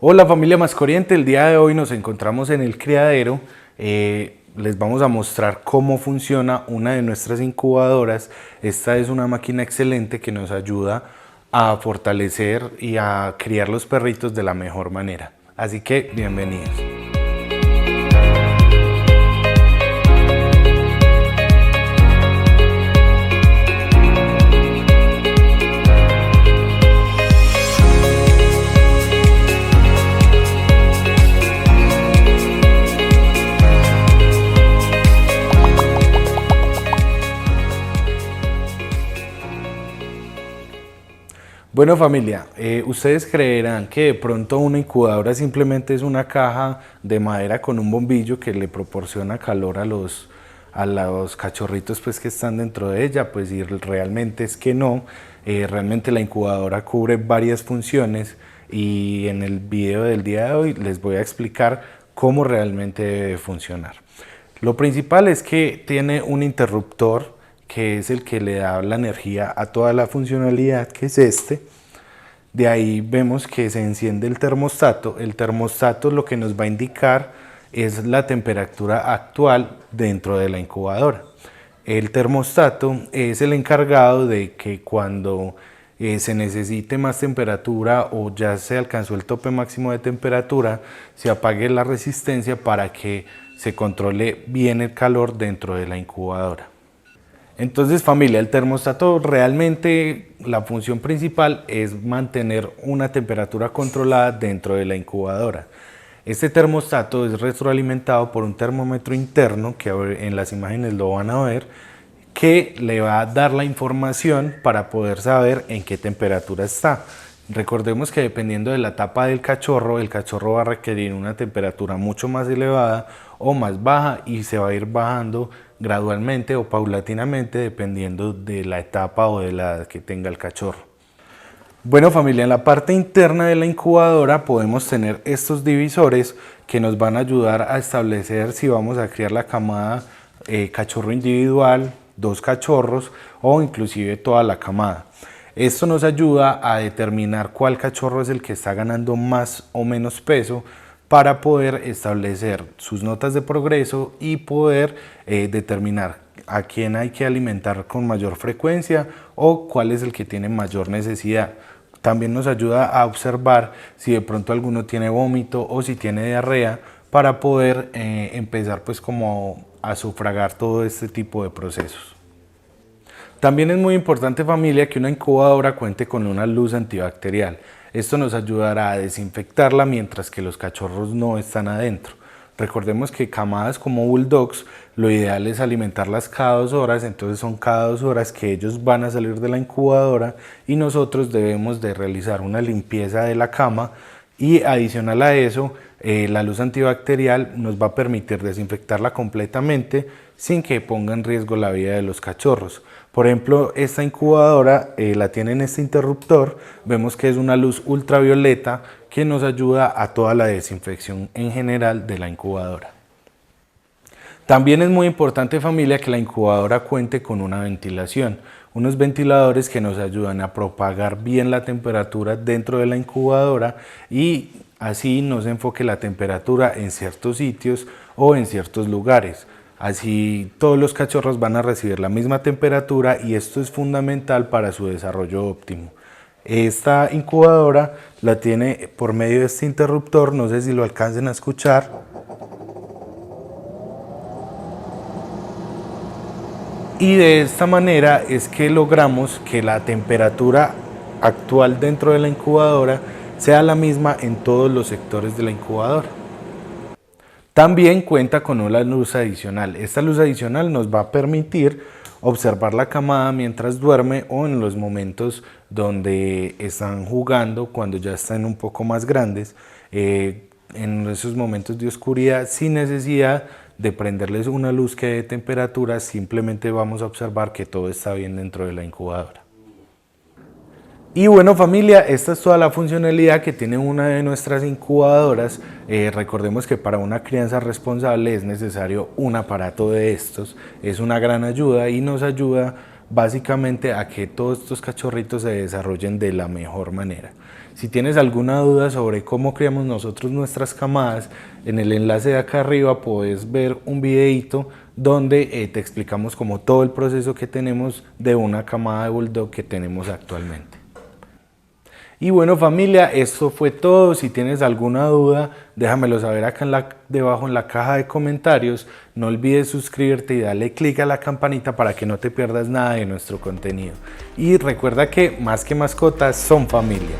Hola familia Mascoriente, el día de hoy nos encontramos en el criadero. Les vamos a mostrar cómo funciona una de nuestras incubadoras. Esta es una máquina excelente que nos ayuda a fortalecer y a criar los perritos de la mejor manera. Así que bienvenidos. Bueno familia, ustedes creerán que de pronto una incubadora simplemente es una caja de madera con un bombillo que le proporciona calor a los cachorritos pues, que están dentro de ella, pues y realmente es que no. Realmente la incubadora cubre varias funciones y en el video del día de hoy les voy a explicar cómo realmente debe funcionar. Lo principal es que tiene un interruptor que es el que le da la energía a toda la funcionalidad, que es este. De ahí vemos que se enciende el termostato. El termostato lo que nos va a indicar es la temperatura actual dentro de la incubadora. El termostato es el encargado de que cuando se necesite más temperatura o ya se alcanzó el tope máximo de temperatura, se apague la resistencia para que se controle bien el calor dentro de la incubadora. Entonces familia, el termostato realmente la función principal es mantener una temperatura controlada dentro de la incubadora. Este termostato es retroalimentado por un termómetro interno, que en las imágenes lo van a ver, que le va a dar la información para poder saber en qué temperatura está. Recordemos que dependiendo de la etapa del cachorro, el cachorro va a requerir una temperatura mucho más elevada o más baja y se va a ir bajando gradualmente o paulatinamente dependiendo de la etapa o de la edad que tenga el cachorro. Bueno familia, en la parte interna de la incubadora podemos tener estos divisores que nos van a ayudar a establecer si vamos a criar la camada cachorro individual, 2 cachorros o inclusive toda la camada. Esto nos ayuda a determinar cuál cachorro es el que está ganando más o menos peso para poder establecer sus notas de progreso y poder determinar a quién hay que alimentar con mayor frecuencia o cuál es el que tiene mayor necesidad. También nos ayuda a observar si de pronto alguno tiene vómito o si tiene diarrea para poder empezar pues como a sufragar todo este tipo de procesos. También es muy importante familia que una incubadora cuente con una luz antibacterial. Esto nos ayudará a desinfectarla mientras que los cachorros no están adentro. Recordemos que camadas como bulldogs, lo ideal es alimentarlas cada 2 horas, entonces son cada 2 horas que ellos van a salir de la incubadora y nosotros debemos de realizar una limpieza de la cama y adicional a eso, la luz antibacterial nos va a permitir desinfectarla completamente sin que ponga en riesgo la vida de los cachorros. Por ejemplo, esta incubadora la tiene en este interruptor, vemos que es una luz ultravioleta que nos ayuda a toda la desinfección en general de la incubadora. También es muy importante familia que la incubadora cuente con una ventilación, unos ventiladores que nos ayudan a propagar bien la temperatura dentro de la incubadora y así no se enfoque la temperatura en ciertos sitios o en ciertos lugares. Así todos los cachorros van a recibir la misma temperatura y esto es fundamental para su desarrollo óptimo. Esta incubadora la tiene por medio de este interruptor, no sé si lo alcancen a escuchar. Y de esta manera es que logramos que la temperatura actual dentro de la incubadora sea la misma en todos los sectores de la incubadora. También cuenta con una luz adicional. Esta luz adicional nos va a permitir observar la camada mientras duerme o en los momentos donde están jugando, cuando ya están un poco más grandes, en esos momentos de oscuridad, sin necesidad de prenderles una luz que dé temperatura, simplemente vamos a observar que todo está bien dentro de la incubadora. Y bueno familia, esta es toda la funcionalidad que tiene una de nuestras incubadoras. Recordemos que para una crianza responsable es necesario un aparato de estos, es una gran ayuda y nos ayuda básicamente a que todos estos cachorritos se desarrollen de la mejor manera. Si tienes alguna duda sobre cómo criamos nosotros nuestras camadas, en el enlace de acá arriba puedes ver un videito donde te explicamos como todo el proceso que tenemos de una camada de Bulldog que tenemos actualmente. Y bueno familia, esto fue todo. Si tienes alguna duda, déjamelo saber acá debajo en la caja de comentarios. No olvides suscribirte y darle click a la campanita para que no te pierdas nada de nuestro contenido. Y recuerda que más que mascotas son familia.